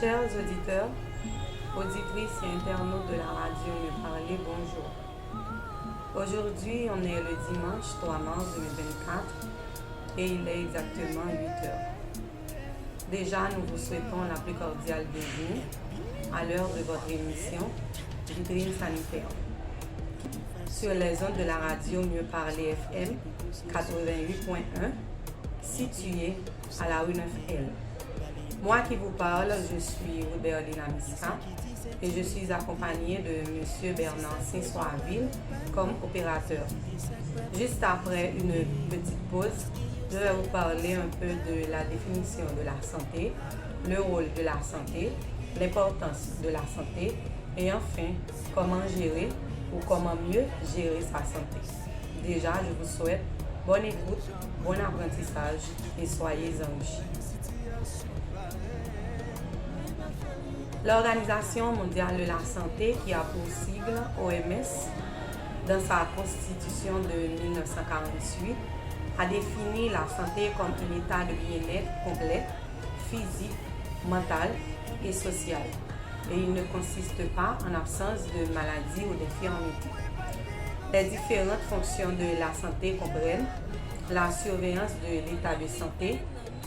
Chers auditeurs, auditrices et internautes de la radio Me Parler, bonjour. Aujourd'hui, on est le dimanche 3 mars 2024 et il est exactement 8 heures. Déjà, nous vous souhaitons la plus cordiale bienvenue à l'heure de votre émission Vitrine sanitaire sur les ondes de la radio Mieux Parler FM 88.1 située à la rue 9L. Moi qui vous parle, je suis Robertine Amiska et je suis accompagnée de M. Bernard Saint-Soiville comme opérateur. Juste après une petite pause, je vais vous parler un peu de la définition de la santé, le rôle de la santé, l'importance de la santé et enfin comment gérer ou comment mieux gérer sa santé. Déjà, je vous souhaite bonne écoute, bon apprentissage et soyez enrichis. L'Organisation mondiale de la santé, qui a pour sigle OMS, dans sa constitution de 1948, a défini la santé comme un état de bien-être complet, physique, mental et social. Et il ne consiste pas en absence de maladie ou d'infirmité. Les différentes fonctions de la santé comprennent la surveillance de l'état de santé,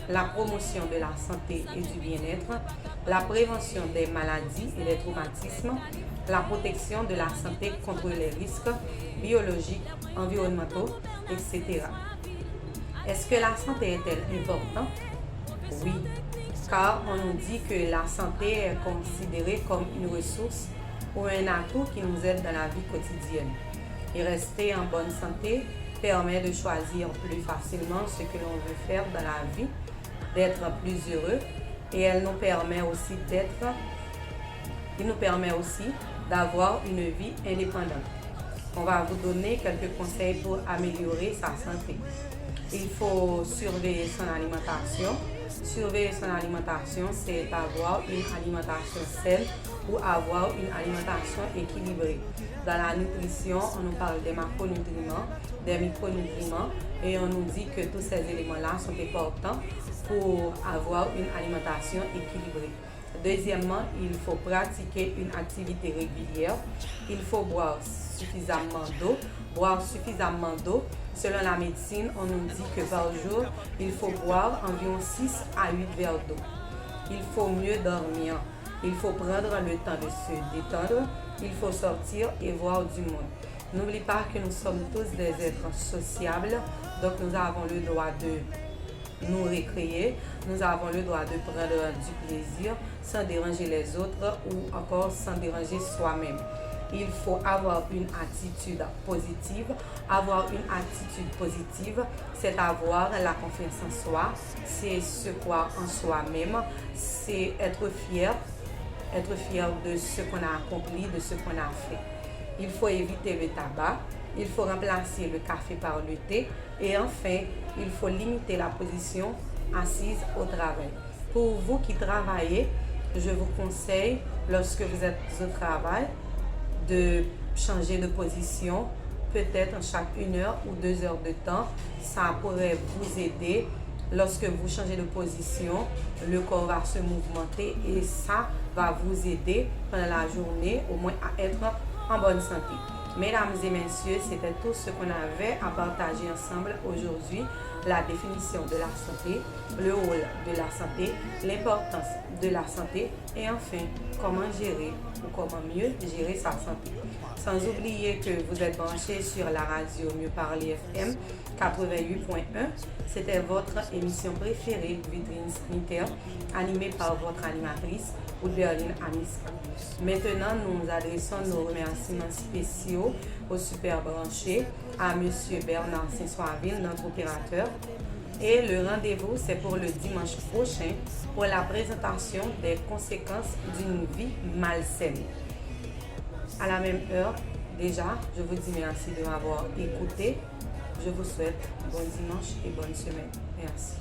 la promotion de la santé et du bien-être, la prévention des maladies et des traumatismes, la protection de la santé contre les risques biologiques, environnementaux, etc. Est-ce que la santé est-elle importante? Oui, car on nous dit que la santé est considérée comme une ressource ou un atout qui nous aide dans la vie quotidienne. Et rester en bonne santé permet de choisir plus facilement ce que l'on veut faire dans la vie, d'être plus heureux et il nous permet aussi d'avoir une vie indépendante. On va vous donner quelques conseils pour améliorer sa santé. Il faut surveiller son alimentation. Surveiller son alimentation, c'est avoir une alimentation saine ou avoir une alimentation équilibrée. Dans la nutrition, on nous parle des macronutriments, des micronutriments et on nous dit que tous ces éléments-là sont importants pour avoir une alimentation équilibrée. Deuxièmement, il faut pratiquer une activité régulière. Il faut boire suffisamment d'eau. Boire suffisamment d'eau. Selon la médecine, on nous dit que par jour, il faut boire environ 6 à 8 verres d'eau. Il faut mieux dormir. Il faut prendre le temps de se détendre. Il faut sortir et voir du monde. N'oublie pas que nous sommes tous des êtres sociables, donc nous avons le droit de nous récréer, nous avons le droit de prendre du plaisir sans déranger les autres ou encore sans déranger soi-même. Il faut avoir une attitude positive. Avoir une attitude positive, c'est avoir la confiance en soi, c'est se croire en soi-même, c'est être fier de ce qu'on a accompli, de ce qu'on a fait. Il faut éviter le tabac, il faut remplacer le café par le thé et enfin, il faut limiter la position assise au travail. Pour vous qui travaillez, je vous conseille, lorsque vous êtes au travail, de changer de position, peut-être chaque 1 heure ou 2 heures de temps. Ça pourrait vous aider. Lorsque vous changez de position, le corps va se mouvementer et ça va vous aider pendant la journée, au moins à être en bonne santé. Mesdames et messieurs, c'était tout ce qu'on avait à partager ensemble aujourd'hui. La définition de la santé, le rôle de la santé, l'importance de la santé et enfin, comment gérer ou comment mieux gérer sa santé. Sans oublier que vous êtes branchés sur la radio Mieux Parler FM 88.1. C'était votre émission préférée, Vitrine sanitaire, animée par votre animatrice, Robertine Amiska. Maintenant, nous nous adressons nos remerciements spéciaux au super branché, à M. Bernard Saint-Soiville, notre opérateur. Et le rendez-vous, c'est pour le dimanche prochain pour la présentation des conséquences d'une vie malsaine. À la même heure, déjà, je vous dis merci de m'avoir écouté. Je vous souhaite bon dimanche et bonne semaine. Merci.